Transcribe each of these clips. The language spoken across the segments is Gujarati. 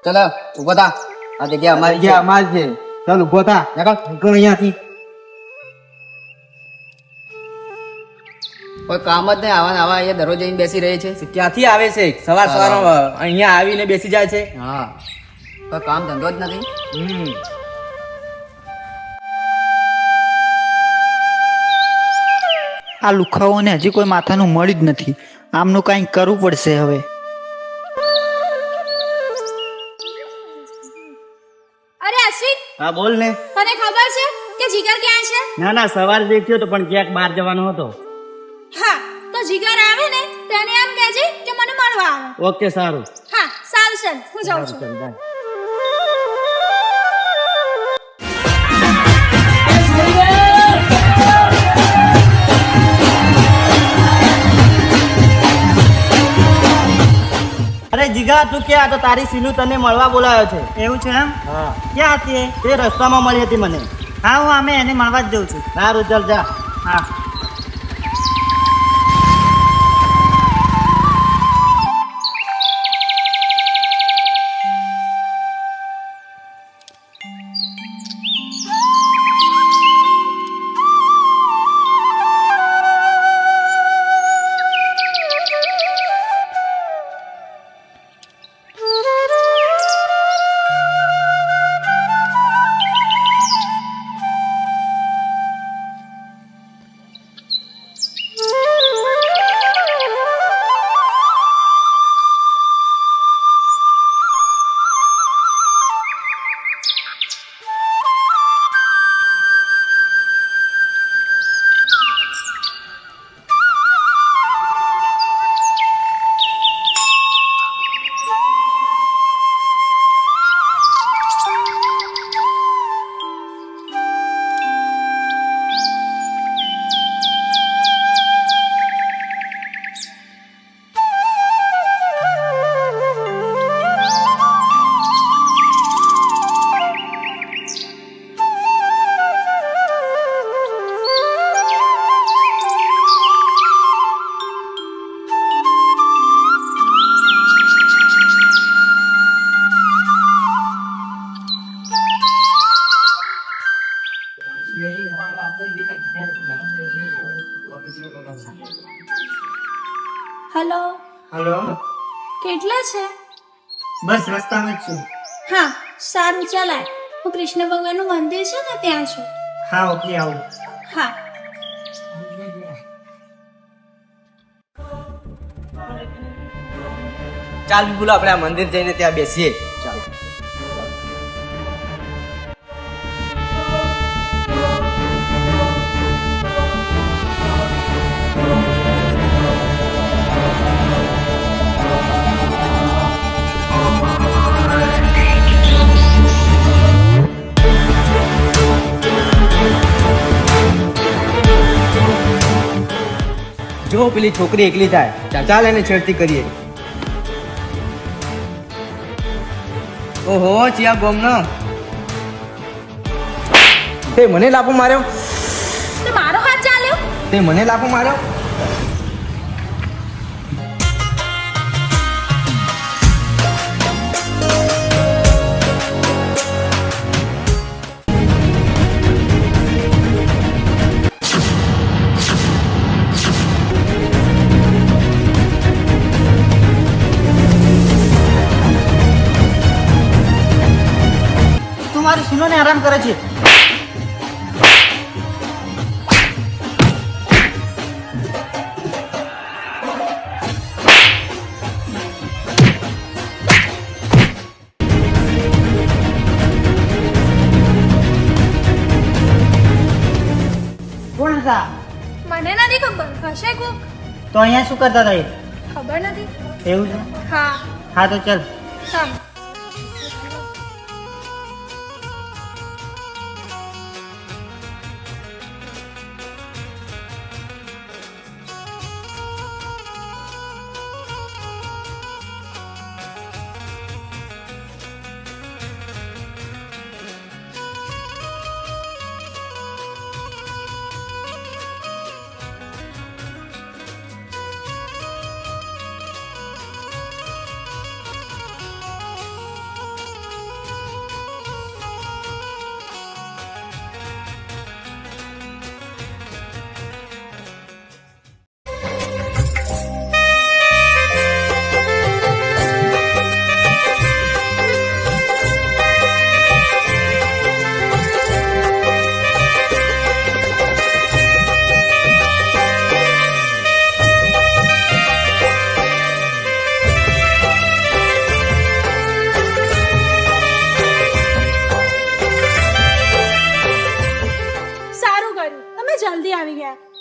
ચલો ઉભો થા, આ જગ્યા અમારી છે. અમારી છે. ચાલ ઉભો થા. નીકળ અહીંયાથી. કોઈ કામ જ નહીં, આવા ને આવા અહીંયા દરરોજ જઈને બેસી રહે છે. ક્યાંથી આવે છે? સવાર અહીંયા આવીને બેસી જાય છે. હા, કોઈ કામ ધંધો જ નથી. આ લુખાઓને હજી કોઈ માથાનું મળી જ નથી. આમનું કંઈક કરવું પડશે હવે. અરે અશ્વિન, હા બોલ ને. તને ખબર છે કે જીગર ક્યાં છે? ના ના, સવારે દેખ્યો તો પણ ક્યાંક બહાર જવાનો હતો. હા, તો જીગર આવે ને તેને એમ કહેજે કે મને મળવા આવે. ઓકે, સારું. હા, સારું ચાલ, હું જાઉં છું. ચાલ, બાય. અરે જીગા, તું ક્યાં? તો તારી સીનુ તને મળવા બોલાયો છે. એવું છે એમ? હા, ક્યાં હતી એ? તે રસ્તામાં મળી હતી મને. હા, હું અમે એને મળવા જ જઉં છું. સારું, ચાલ જા. હા. Hello, hello. કેટલા છે? બસ રસ્તામાં જ છું. હા, સારું ચાલાય. હું કૃષ્ણ ભગવાનનું મંદિર છે ને ત્યાં છું. હા, ઓકે, આવું. હા. ચાલ બોલો, આપણે આ મંદિર જઈને ત્યાં બેસીએ. ચાલ. જો પેલી છોકરી એકલી જાય, ચાલ એને છેડતી કરીએ. ઓહો, ચિયા ગોમનો તે મને લાફો માર્યો. તો મારો હાથ ચાલ્યો. તે મને લાફો માર્યો. મારી સીનોને આરામ કરે છે. કોણ હતા? મને નથી ખબર, હશે કોક. તો અહીંયા શું કરતા હતા એ? ખબર નથી. એવું છે? હા. હા, તો ચાલ. ચાલ.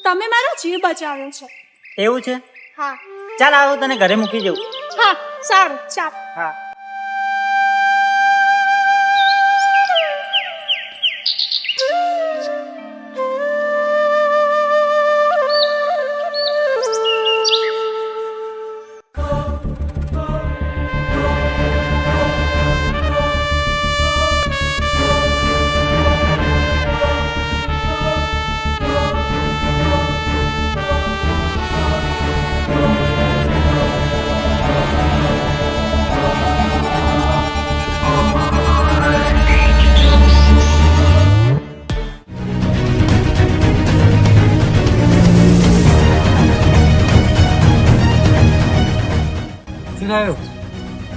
તમે મારો જીવ બચાવ્યો છે. એવું છે? હા ચાલ આવો તને ઘરે મૂકી જવું. હા સારું ચાલ. હા.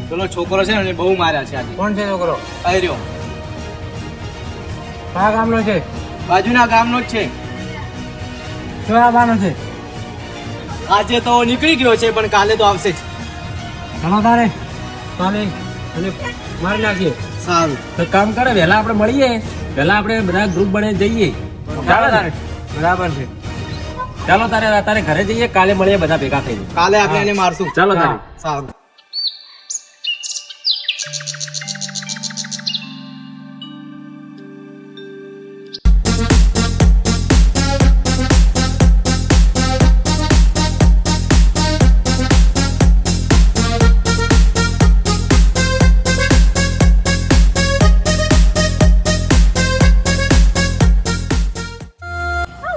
પેલો છોકરો છે ને એને બહુ માર્યા છે આજે. કોણ છે છોકરો? અહીં રહ્યો. કયા ગામનો છે? બાજુના ગામનો જ છે. શું આવવાનો છે? આજે તો નીકળી ગયો છે પણ કાલે તો આવશે જ. ચાલો તારે કાલે અને મારી નાખીએ. સારું. તો કામ કરે વહેલા આપણે મળીએ, વહેલા આપણે બધા ગ્રુપ બને જઈએ. ચાલો તારે બરાબર છે. ચાલો તારે ઘરે જઈએ, કાલે મળીએ બધા ભેગા થઈને. કાલે આપણે એને મારશું. ચાલો તારે. સારું.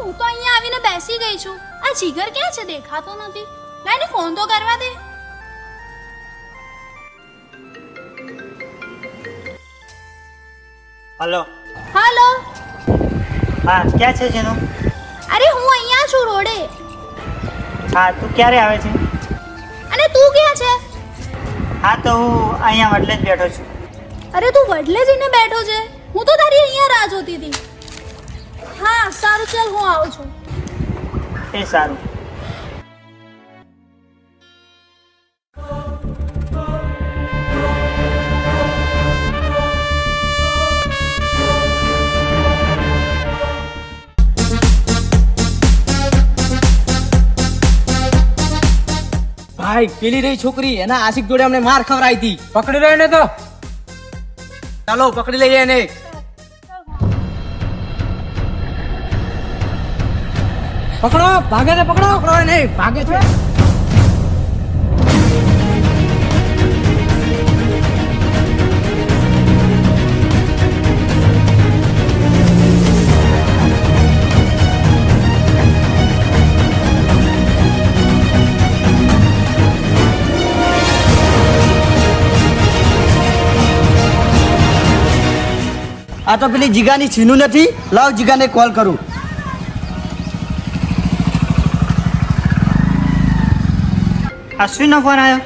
હું તો અહીંયા આવીને બેસી ગઈ છું. આ જીગર ક્યાં છે? દેખાતો નથી. લાઈને ફોન તો કરવા દે. હલો. હાલો. હા ક્યાં છે જેનો? અરે હું અહીંયા છું રોડે. હા તું ક્યારે આવે છે? અને તું ક્યાં છે? હા તો હું અહીંયા વડલે જ બેઠો છું. અરે તું વડલે જઈને બેઠો છે? હું તો તારી અહીંયા રાહ જોતી હતી. હા સારું ચાલ હું આવું છું. એ સારું. ભાઈ પેલી રહી છોકરી એના આશિક જોડે અમને માર ખવરાઈ હતી. પકડી રહ્યો ને તો ચાલો પકડી લઈએ એને. પકડો, ભાગે ને પકડો. પકડો એને, ભાગે છે. આ તો પેલી જીગાની છીનું નથી. લાવ જીગાને કોલ કરું. અશ્વિનનો ફોન આવ્યો.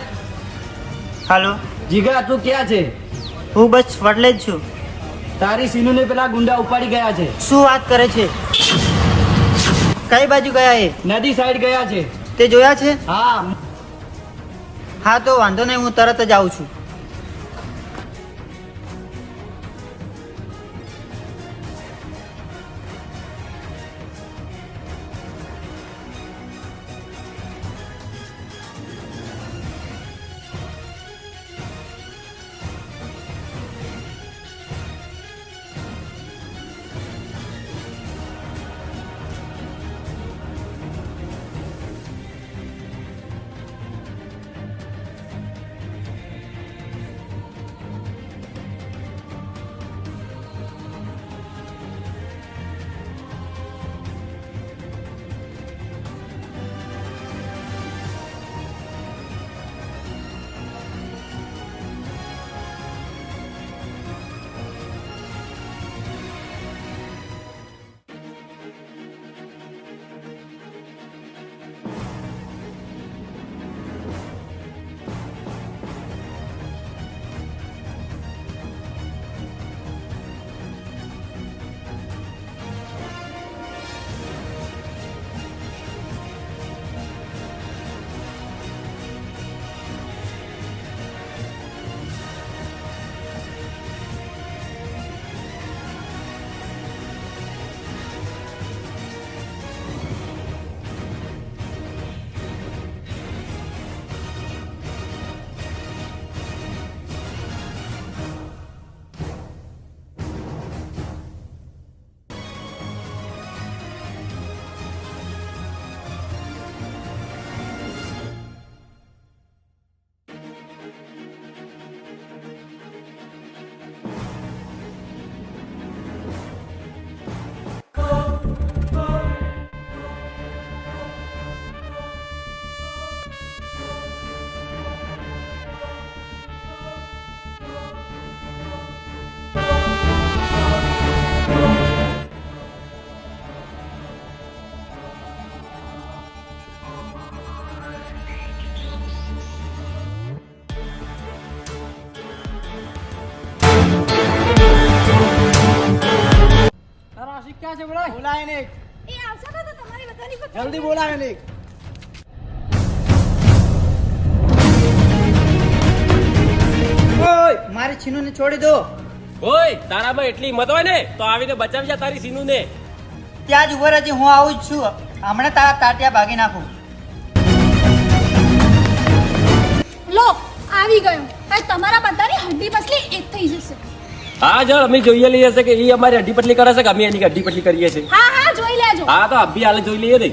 હાલો. જીગા તું ક્યાં છે? હું બસ વડલે જ છું. તારી સીનુને પેલા ગુંડા ઉપાડી ગયા છે. શું વાત કરે છે? કઈ બાજુ ગયા એ? નદી સાઈડ ગયા છે. તે જોયા છે? હા હા તો વાંધો નહીં, હું તરત જ આવું છું. બોલાય ને એ આવશે ને તો તમારી બધાની પર જલ્દી બોલાય ને ઓય મારી છીનુને છોડી દો. ઓય તારામાં એટલી હિંમત હોય ને તો આવીને બચાવી જા તારી સીનુ ને. ત્યાં જ ઉભો રહેજે, હું આવું જ છું. હમણાં તારા તાટિયા ભાગી નાખું. લો આવી ગયો. હવે તમારા બધાની હડ્ડી પસલી એક થઈ જશે. હા જળ અમે જોઈએ લઈએ છે કે એ અમારી હड्डी પટલી કરે છે કે અમે એની હड्डी પટલી કરીએ છીએ. હા હા જોઈ લેજો. હા તો અભી હાલે જોઈ લઈએ ને.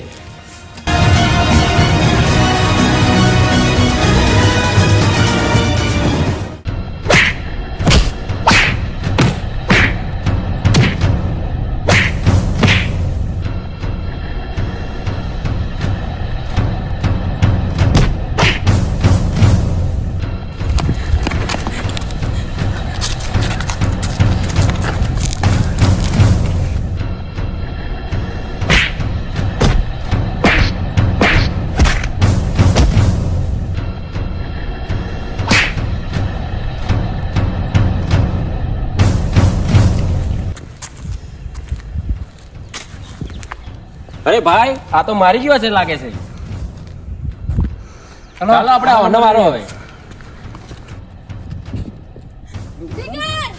અરે ભાઈ આ તો મારી જેવા છે લાગે છે. ચાલો આપણે આવવાનો વારો હવે. જીગર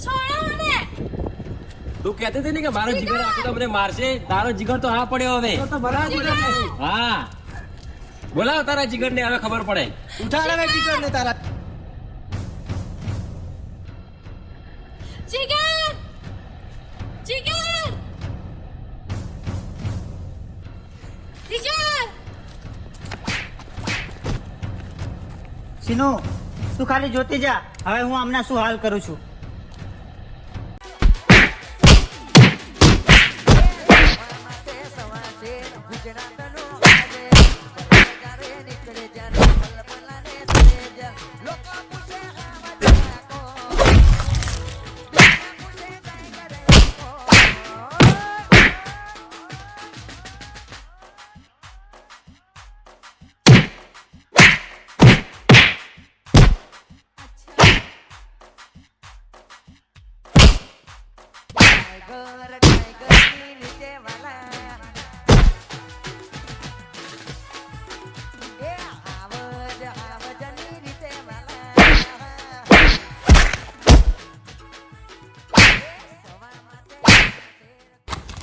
છોડો મને. તું કહેતી હતી ને કે મારો જીગર આખો તો મને મારશે. તારો જીગર તો હા પડ્યો હવે. હા બોલાવ તારા જીગર ને હવે ખબર પડે. ઉઠાડ હવે ટીચર ને તારા જીગર જીગર જીગર સીનુ તું ખાલી જોતી જા. હવે હું હમણાં શું હાલ કરું છું.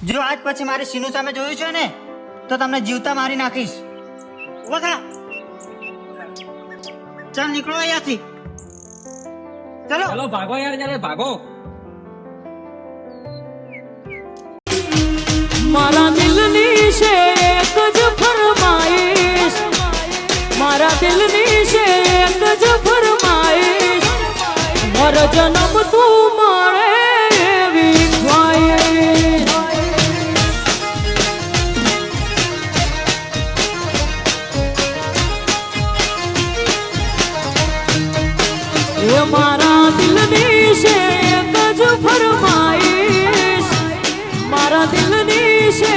જો આજ પછી મારી સીનુ સામે જોયું છે ને તો તમને જીવતા મારી નાખીશ. વખા ચાલ નીકળો અહીંયાથી. ચલો ચાલો ભાગો યાર, ચાલે ભાગો. મારા દિલની છે એક જ ફરમાઈશ, મારા દિલની છે એક જ ફરમાઈશ, મર જન્મ તું મળે એવી ખ્વાઈશ. એ મારા દિલની છે એક જ ફરમાઈશ, મારા દિલની છે